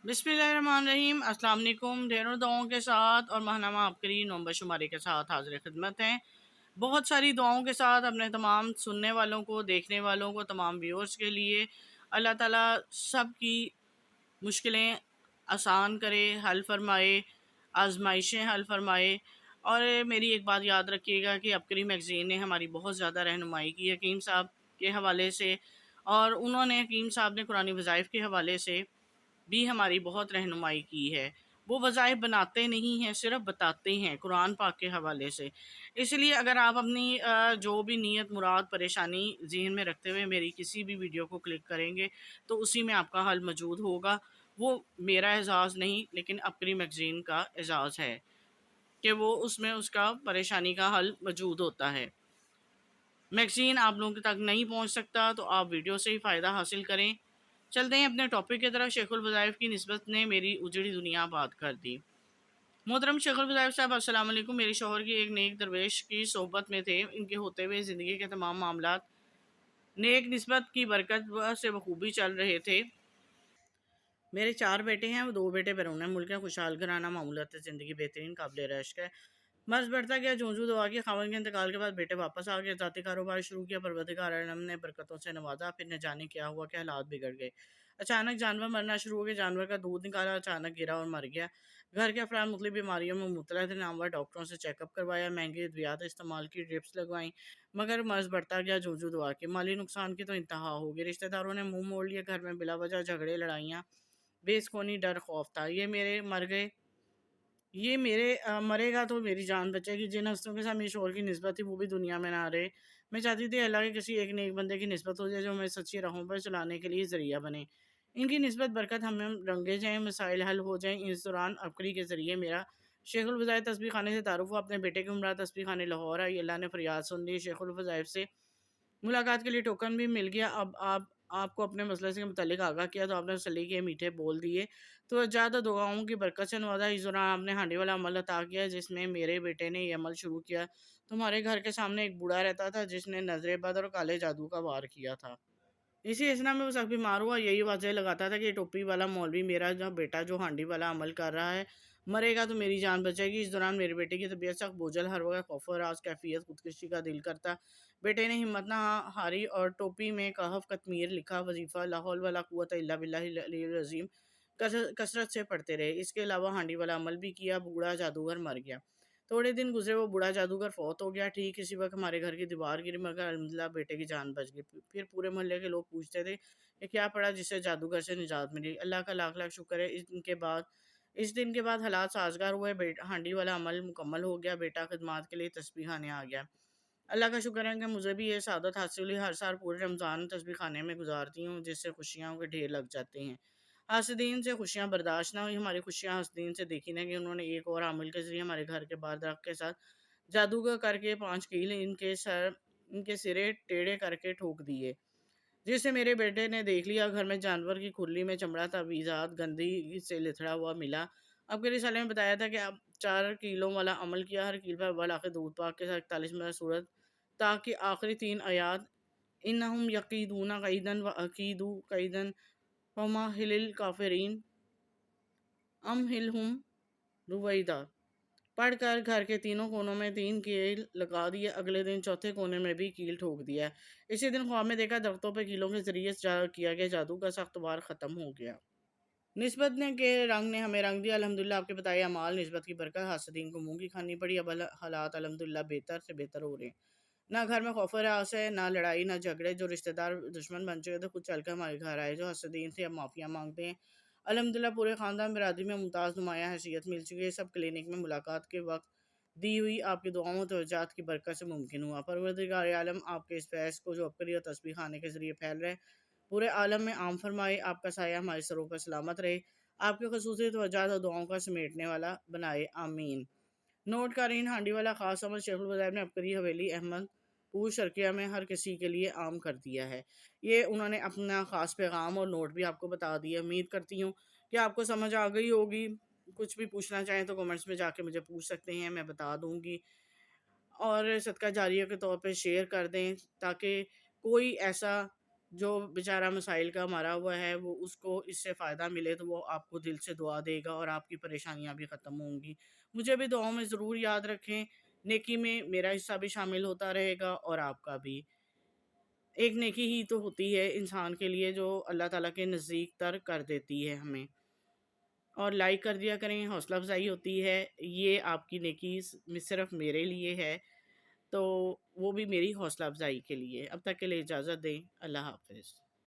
बिस्मिल्लाहिर्रहमानिर्रहीम। अस्सलाम वालेकुम। ढेरों दुआओं के साथ और माहनामा आबकरी नवंबर शुमारे के साथ हाजिर खिदमत हैं। बहुत सारी दुआओं के साथ अपने तमाम सुनने वालों को, देखने वालों को, तमाम व्यूअर्स के लिए अल्लाह ताला सब की मुश्किलें आसान करे, हल फरमाए, आजमाइशें हल फरमाए। और मेरी एक बात याद रखिएगा कि आबकरी मैगज़ीन ने हमारी बहुत ज़्यादा रहनुमाई की हकीम साहब के हवाले से, और उन्होंने हकीम साहब ने कुरानी वज़ाइफ के हवाले से भी हमारी बहुत रहनुमाई की है। वो वज़ाइफ बनाते नहीं हैं, सिर्फ़ बताते हैं कुरान पाक के हवाले से। इसलिए अगर आप अपनी जो भी नीयत, मुराद, परेशानी ज़हन में रखते हुए मेरी किसी भी वीडियो को क्लिक करेंगे, तो उसी में आपका हल मौजूद होगा। वो मेरा एजाज़ नहीं, लेकिन अपनी मैगज़ीन का एजाज़ है कि वो उसमें उसका परेशानी का हल मौजूद होता है। मैगज़ीन आप लोगों तक नहीं पहुँच सकता, तो आप वीडियो से ही फ़ायदा हासिल करें। चलते हैं अपने टॉपिक की तरफ। शेखुल वज़ाइफ की निस्बत ने मेरी उजड़ी दुनिया आबाद कर दी। मोहतरम शेखुल वज़ाइफ साहब, अस्सलाम वालेकुम। मेरे शौहर की एक नेक दरवेश की सोहबत में थे। इनके होते हुए ज़िंदगी के तमाम मामलात नेक निस्बत की बरकत से बखूबी चल रहे थे। मेरे 4 बेटे हैं, वो 2 बेटे बैरून मुल्क हैं। खुशहाल घराना, मामूलात ज़िंदगी बेहतरीन, काबिल रश्क है। मर्ज़ बढ़ता गया, जूं-जूं दुआ की। ख़ावंद के इंतकाल के बाद बेटे वापस आ गए, ज़ाती कारोबार शुरू किया। परवरदिगार आलम ने बरकतों से नवाज़ा। फिर न जाने क्या हुआ कि हालात बिगड़ गए। अचानक जानवर मरना शुरू हो गए। जानवर का दूध निकाला, अचानक गिरा और मर गया। घर के अफराद मुख्तलिफ बीमारियों में मुब्तला थे। नामवर डॉक्टरों से चेकअप करवाया, महंगी अद्वियात इस्तेमाल की, ड्रिप्स लगवाईं, मगर मर्ज़ बढ़ता गया, जूं-जूं दुआ की। माली नुकसान की तो इंतहा हो गई। रिश्तेदारों ने मुँह मोड़ लिया। घर में बिला वजह झगड़े, लड़ाइयाँ, बेसुकूनी, डर, खौफ था। ये मेरे मरेगा तो मेरी जान बचेगी। जिन हस्तियों के साथ मेरी शौहर की निस्बत थी, वो भी दुनिया में ना रहे। मैं चाहती थी अल्लाह के किसी एक नेक बंदे की निस्बत हो जाए, जो हमें सच्ची राहों पर चलाने के लिए ज़रिया बने। इनकी निस्बत बरकत हमें रंगे जाएँ, मसाइल हल हो जाएँ। इस दौरान आबकरी के ज़रिए मेरा शेखुल वज़ाइफ तस्बीह खाने से तारुफ़ हुआ। अपने बेटे की हमरा तस्बीह खाने लाहौर आई। अल्लाह ने फ़रियाद सुन ली। शेखुल वज़ाइफ से मुलाकात के लिए टोकन भी मिल गया। अब आप आपको अपने मसले से मुतल्लिक़ आगाह किया, तो आपने तसल्ली के मीठे बोल दिए, तो ज़्यादा दुआओं की बरकत से नवाज़ा। इस दौरान आपने हांडी वाला अमल अता किया, जिसमें मेरे बेटे ने ये अमल शुरू किया। तुम्हारे घर के सामने एक बूढ़ा रहता था, जिसने नज़र बद और काले जादू का वार किया था। इसी असिना में वो सख्त बीमार हुआ। यही वजह लगाता था कि टोपी वाला मौलवी मेरा जो बेटा जो हांडी वाला अमल कर रहा है, मरेगा तो मेरी जान बचेगी। इस दौरान मेरे बेटे की तबीयत सख्त बोझल, हर वक्त खौफ और राज कैफियत, खुदकुशी का दिल करता। बेटे ने हिम्मत ना हारी और टोपी में कहफ कतमीर लिखा वजीफ़ा ला हौल वला कुव्वत इल्ला बिल्लाहिल अलीयुल अज़ीम कसरत से पढ़ते रहे। इसके अलावा हांडी वाला अमल भी किया। बूढ़ा जादूगर मर गया। थोड़े दिन गुजरे, वो बूढ़ा जादूगर फौत हो गया। ठीक इसी वक्त हमारे घर की दीवार गिरी, मगर अल्हम्दुलिल्लाह बेटे की जान बच गई। फिर पूरे मोहल्ले के लोग पूछते थे कि क्या पड़ा जिससे जादूगर से निजात मिली। अल्लाह का लाख लाख शुक्र है। इस दिन के बाद हालात साजगार हुए। हांडी वाला अमल मुकम्मल हो गया। बेटा खिदमात के लिए तस्बीह खाने आ गया। अल्लाह का शुक्र है कि मुझे भी ये सआदत हासिल हुई। हर साल पूरे रमज़ान तस्बीह खाने में गुजारती हूँ, जिससे खुशियों के ढेर लग जाते हैं। हासदीन से खुशियाँ बर्दाश्त ना हुई। हमारी खुशियाँ हासदीन से देखी ना कि उन्होंने एक और अमल के ज़रिए हमारे घर के बाहर दरख्त के साथ जादू का करके 5 कील इनके सिरे टेढ़े करके ठोक दिए, जिसे मेरे बेटे ने देख लिया। घर में जानवर की खुरली में चमड़ा तावीज़ात गंदगी से लिथड़ा हुआ मिला। अब के साले ने बताया था कि अब 4 कीलों वाला अमल किया। हर कील पर अव्वल आखिर दूध पाक के साथ 41 में सूरत ताकि आखिरी 3 आयात इन्नहुम यकीदूना कैदन व अकीदू कैदन फमहिलिल काफिरीन अमहिलहुम रुवैदा पढ़कर घर के तीनों कोनों में 3 कील लगा दिए। अगले दिन चौथे कोने में भी कील ठोक दिया। इसी दिन ख्वाब में देखा दरख्तों पर कीलों के जरिए किया गया जादू का सख्त वार ख़त्म हो गया। निस्बत ने के रंग ने हमें रंग दिया। अल्हम्दुलिल्लाह आपके बताए अमाल निस्बत की बरकत हासदीन को मुँह की खानी पड़ी। अब हालात अल्हम्दुलिल्लाह बेहतर से बेहतर हो रहे हैं। ना घर में खौफ हरास है, ना लड़ाई, ना झगड़े। जो रिश्तेदार दुश्मन बन चुके थे, खुद चलकर हमारे घर आए। जो हसदीन थे, अब माफ़िया मांगते हैं। अल्हम्दुलिल्लाह पूरे ख़ानदान बिरादरी में मुमताज़ नुमाया हैसियत मिल चुकी है। सब क्लिनिक में मुलाकात के वक्त दी हुई आपकी दुआओं और तवज्जुहात की बरकत से मुमकिन हुआ। परवरदिगार आलम आपके इस फैज़ को जो अपकरी और तस्बीह खाने के ज़रिए फैल रहे, पूरे आलम में आम फरमाए। आपका साया हमारे सरों पर सलामत रहे। आपके ख़ुसूसी तवज्जुहात और दुआओं का समेटने वाला बनाए, आमीन। नोट करीन हांडी वाला ख़ास अमल शेखुल वज़ाइफ ने अपकरी हवेली अहमद पूर शर्किया में हर किसी के लिए आम कर दिया है। ये उन्होंने अपना ख़ास पैगाम और नोट भी आपको बता दिया। उम्मीद करती हूँ कि आपको समझ आ गई होगी। कुछ भी पूछना चाहें तो कमेंट्स में जाके मुझे पूछ सकते हैं, मैं बता दूँगी। और सदका जारिया के तौर पे शेयर कर दें, ताकि कोई ऐसा جو بیچارہ مسائل کا مارا ہوا ہے وہ اس کو اس سے فائدہ ملے تو وہ آپ کو دل سے دعا دے گا اور آپ کی پریشانیاں بھی ختم ہوں گی۔ مجھے بھی دعاؤں میں ضرور یاد رکھیں، نیکی میں میرا حصہ بھی شامل ہوتا رہے گا اور آپ کا بھی۔ ایک نیکی ہی تو ہوتی ہے انسان کے لیے جو اللہ تعالیٰ کے نزدیک تر کر دیتی ہے ہمیں۔ اور لائک کر دیا کریں، حوصلہ افزائی ہوتی ہے، یہ آپ کی نیکی صرف میرے لیے ہے، تو وہ بھی میری حوصلہ افزائی کے لیے۔ اب تک کے لیے اجازت دیں، اللہ حافظ۔